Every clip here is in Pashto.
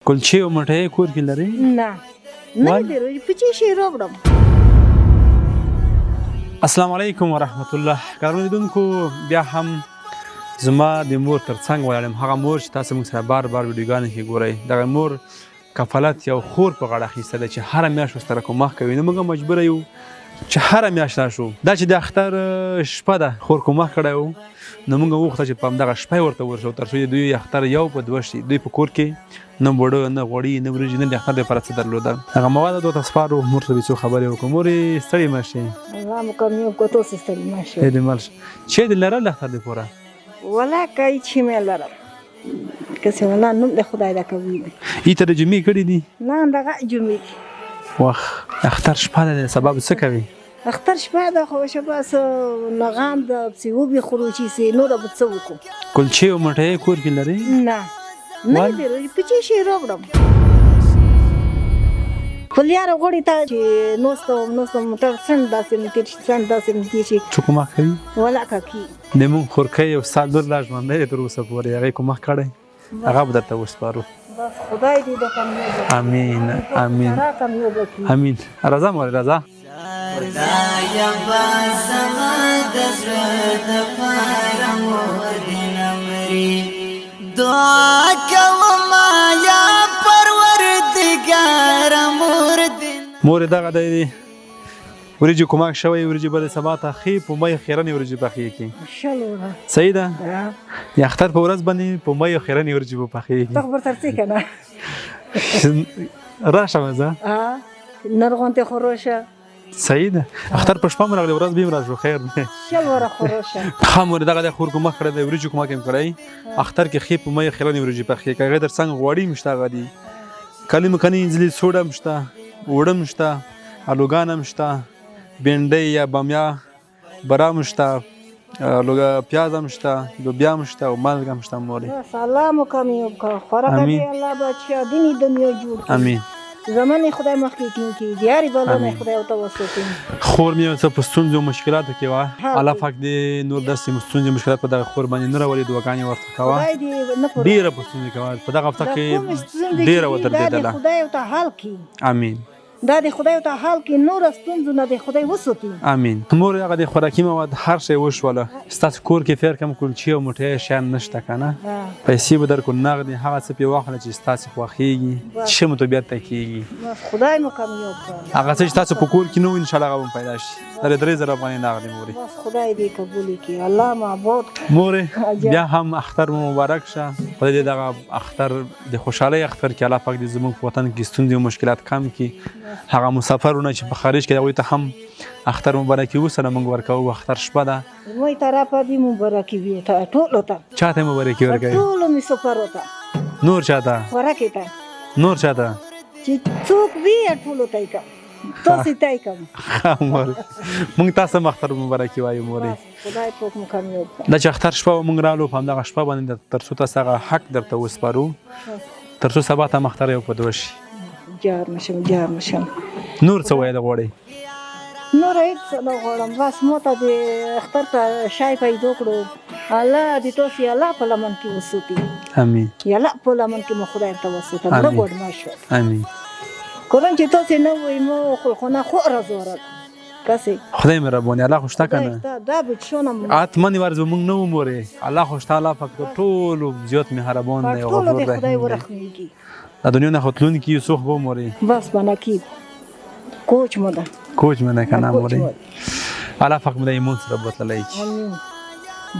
کلچې او مټۍ کور کې لري؟ نه نه دې روزي په چی شي راوړم. السلام علیکم ورحمت الله. کارونه لیدونکو بیا هم زما د مور تر څنګ ولاړم، هغه مور چې تاسو موږ سره بار بار ویډیوګانو کې ګورئ. دغه مور کفالت یو خور په غاړه اخیسته ده چې هره میاشت ورسره کومک کوي. نو موږ مجبوره یو چې هره میاشت راشو. دا چې د اختر شپه ده خور کومک کړی و، نو موږ وغوښتل چې په همدغه شپه یې ورته ورشو تر څو د دوی اختر یو په دوه شي. دوی په کور کې نه بوډه نه غوړي نه وریجې نه د اختر دپاره څه درلودل. هغه مواد دوته سپارو. مور ته به څو خبرې وکړو. مورې ستړې مه شئ. الله مو کامیاب کړو. تاسو ستړي مه شئ. خیر دې مل شه. چې دې لرل اختر دپاره؟ ولا که هیڅ شی مې لرم، کسې ولا نوم د خدای دا کوي. ای ته د جمعې کړي دي؟ نه دغه جمعې وخ اختر شپه ده، سبا به څه کوي؟ اختر شپه ده خو شپه څه نغام ده پسې وبې خورو چې سې نوره به څه وکړو. کلچې او مټۍ کور کې لري؟ نه نه دې روزي په چی شي راوړم. خپل یاره غوړي ته چې نوستم موټر څنډ داسې مې تېر شي څنډ داسې مې تېر شي. څوک کومک کوي؟ ولا ککي د مونږ خورکۍ او ستا لور لا ژوندی دی تر اوسه پورې، هغې کومک کړی، هغه به درته وسپارو. بس خدای دې د کامیاب کړي. امین امین کامیاب کړي. امین. راځه مورې راځه. خدایا باسما د زړه د پاره مور دې نمرې دعا کوم یا پروردګار مور دې. مورې دغه دی وریجې کومک شوی، وریجې به د سبا ته ښې په می خیرنې وریجې پخېږي. شلوره صحیح ده؟ د اختر په ورځ باندې په می خیرنې وریجې به پخېږي. ته خبر ترڅې که نه راشه مزه نرغونتې خوروشه. صحیح ده. اختر په شپه م راغلی، ورځ به م راشو. خیر دی. شلوره خوروشه. ښه مورې دغه دی خور کومک کړی دی، وریجې کومک یې کړی. اختر کې ښې په می خیرنې وریجې پخېږي. که هغې در څنګ غوړي هم شته، هغه دي کلي مکني انځلي سوډ هم شته، اوړه هم شته، الوګان هم شته، بینډۍ یا بامیه بره هم شته، پیاز هم شته، لوبیا هم شته او مالګه هم شته. مورې بس الله مو کامیاب کړه. خوراکه دې الله بادشاه دیني دنیا جوړ کړي. امین. زمانې خدای مخکې کړي، د هرې بلا نه خدای ورته وساتي. خور مې یو څه په ستونزو او مشکلاتو کې وه، الله پاک دې نور داسې ستونزې مشکلات په دغه خور باندې نه راولي. دعاګانې ورته کوه. ډېره په ستونزې کوه په دغه هفته کې ډېره ودرېدله. خدای ورته حل کړي. امین. دا د خدای ته حال کې نور ستونزو نه د خدای وساتي. امین. مور هغه د خوراکي مواد هر شی وشوله. ستاسو کور کې فیر کم کلچې او مټۍ شیان نشته که نه؟ پیسې به درکړو نغدې، هغه څه پرې واخله چې ستاسې خوښېږي، ښه مو طبیعت ته کېږي. خدای مو کامیاب کړه. هغه څه چې تاسو په کور کې نه وو انشاءالله هغه به هم پیدا شي. دا د 3000 افغانۍ نغدې مورې. بس خدای دې قبول کړي. الله معبود مورې بیا هم اختر مو مبارک شه. خدای دې دغه اختر د خوشحالۍ اختر کې الله پاک دې زموږ په وطن کې ستونزې او مشکلات کم کړي. هغه مسافرونه چې په خارج کې هغوی ته هم اختر مبارکي وسره موږ ورکوو. اختر شپه ده. زموږ طرفه دې مبارکي وي ټولو ته. چا ته مبارکي ورکوي؟ ټولو مسافرو ته. نور چا ته؟ خوراکي ته. نور چا ته؟ چې څوک وي ټولو ته یې کوم. تاسې ته یې کوم. ښه مورې موږ تاسو هم اختر مبارکي وایو. مورې خدای پاک مو کامیاب کړه. دا چې اختر شپه موږ رالو په همدغه شپه باندې تر څو تاسو هغه حق درته وسپارو، تر څو سبا ته هم اختر یو په دوه شي. جار مشم نور څه ویل غواړئ؟ نور هیڅ نه غواړم. بس مو ته د اختر ته شی پیدا کړو. الله دې تاسې الله په لمن کې وساتي. امین. الله په لمن کې مو خدای ته وساتي. نه ګوډ نه شو. امین. کله چې تاسې نه وئ مو خو نه خو رازوره کسې خدای مهرباني الله خو شته که نه؟ دا به شونم حتما یې ورځ موږ نه وو مورې. الله خو شته. الله پاک تر ټولو زیات مهربان دی او غفور خدای رحیم دی. ورحمېږي. د دنیا نه خو تلونکي یو څوک به مورې بس بنکیب کوچ مو ده. کوچ مې نه که نه مورې. الله پاک مو د ایمان سره بوتللی چې امین.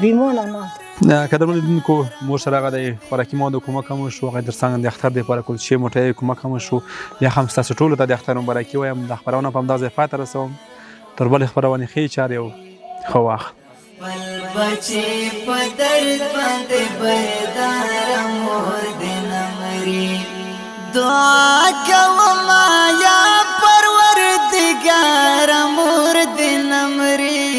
بیمونه نه قدرمنو لیدونکو مور سره هغه د خوراکي موادو کومک هم وشو. هغه در څنګ د اختر دپاره کلچې مټۍ کومک هم وشو. بیا هم ستاسو ټولو ته د اختر مبارکي وایم. د خپرونه په همدا ځای پای ته رسوم. تر بلې خپرونې ښې چارې او ښه وخت. بل بچې په درد باندې بیداره مور دې نمرې دعا کوم یا پروردګار مور دې نمرې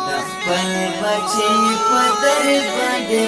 د خپل بچې په درد باندې